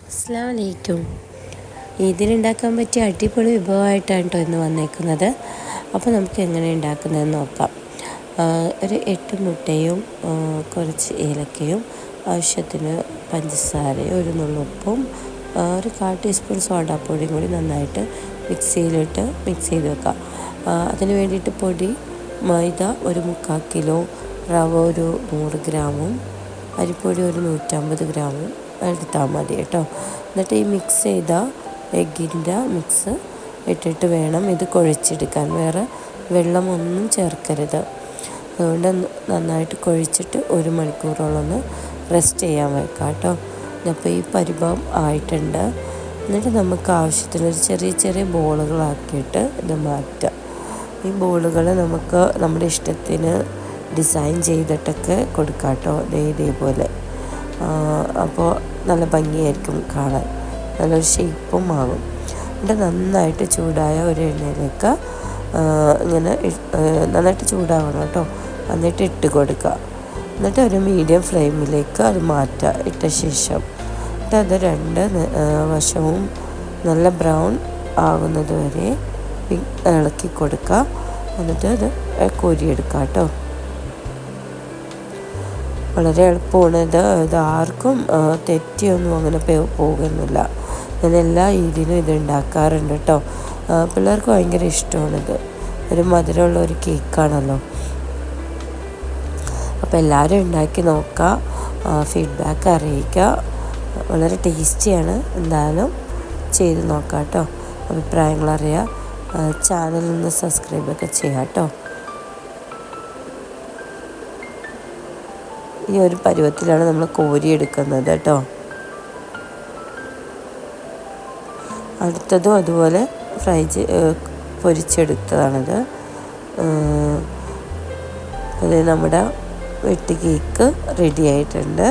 അസ്സലാമു അലൈക്കും. ഇതിനുണ്ടാക്കാൻ പറ്റിയ അടിപൊളി വിഭവമായിട്ടാണ് കേട്ടോ ഇന്ന് വന്നേക്കുന്നത്. അപ്പോൾ നമുക്ക് എങ്ങനെ ഉണ്ടാക്കുന്നതെന്ന് നോക്കാം. ഒരു 8 മുട്ടയും കുറച്ച് ഏലക്കയും ആവശ്യത്തിന് പഞ്ചസാരയും ഒരു നുള്ളുപ്പും ഒരു 1/4 ടീസ്പൂൺ സോഡാപ്പൊടിയും കൂടി നന്നായിട്ട് മിക്സിയിലിട്ട് മിക്സ് ചെയ്ത് വെക്കാം. അതിന് വേണ്ടിയിട്ട് പൊടി മൈദ ഒരു 3/4 കിലോ, റവ ഒരു 100 ഗ്രാമും അരിപ്പൊടി ഒരു 150 ഗ്രാമും എടുത്താൽ മതി കേട്ടോ. എന്നിട്ട് ഈ മിക്സ് ചെയ്ത എഗ്ഗിൻ്റെ മിക്സ് ഇട്ടിട്ട് വേണം ഇത് കുഴച്ചെടുക്കാൻ. വേറെ വെള്ളമൊന്നും ചേർക്കരുത്. അതുകൊണ്ട് നന്നായിട്ട് കുഴച്ചിട്ട് 1 മണിക്കൂറോളം ഒന്ന് റെസ്റ്റ് ചെയ്യാൻ വെക്കാം കേട്ടോ. അപ്പോൾ ഈ പരിഭവം ആയിട്ടുണ്ട്. എന്നിട്ട് നമുക്ക് ആവശ്യത്തിനൊരു ചെറിയ ചെറിയ ബോളുകളാക്കിയിട്ട് ഇത് മാറ്റാം. ഈ ബോളുകൾ നമുക്ക് നമ്മുടെ ഇഷ്ടത്തിന് ഡിസൈൻ ചെയ്തിട്ടൊക്കെ കൊടുക്കാം കേട്ടോ. ഇതേപോലെ അപ്പോൾ നല്ല ഭംഗിയായിരിക്കും കാണാൻ, നല്ലൊരു ഷേപ്പും ആകും. എന്നിട്ട് നന്നായിട്ട് ചൂടായ ഒരു എണ്ണയിലേക്ക് ഇങ്ങനെ നന്നായിട്ട് ചൂടാവണം കേട്ടോ. എന്നിട്ട് ഇട്ട് കൊടുക്കുക. എന്നിട്ട് ഒരു മീഡിയം ഫ്ലെയിമിലേക്ക് അത് മാറ്റുക. ഇട്ട ശേഷം എന്നിട്ട് അത് 2 വശവും നല്ല ബ്രൗൺ ആകുന്നത് വരെ ഇളക്കി കൊടുക്കുക. എന്നിട്ട് അത് കോരിയെടുക്കുക കേട്ടോ. വളരെ എളുപ്പമാണ് ഇത് ആർക്കും തെറ്റിയൊന്നും അങ്ങനെ പോകുന്നില്ല. ഞാൻ എല്ലാ രീതിയിലും ഇത് ഉണ്ടാക്കാറുണ്ട് കേട്ടോ. പിള്ളേർക്ക് ഭയങ്കര ഇഷ്ടമാണിത്. ഒരു മധുരമുള്ള ഒരു കേക്കാണല്ലോ. അപ്പോൾ എല്ലാവരും ഉണ്ടാക്കി നോക്കുക, ഫീഡ്ബാക്ക് അറിയിക്കുക. വളരെ ടേസ്റ്റിയാണ്. എന്തായാലും ചെയ്ത് നോക്കാം കേട്ടോ. അഭിപ്രായങ്ങൾ അറിയാം. ചാനലിൽ നിന്ന് സബ്സ്ക്രൈബൊക്കെ ചെയ്യാം കേട്ടോ. ഈ ഒരു പരുവത്തിലാണ് നമ്മൾ കോരിയെടുക്കുന്നത് കേട്ടോ. അടുത്തതും അതുപോലെ പൊരിച്ചെടുത്തതാണിത്. അത് നമ്മുടെ വെട്ട് കേക്ക് റെഡി ആയിട്ടുണ്ട്.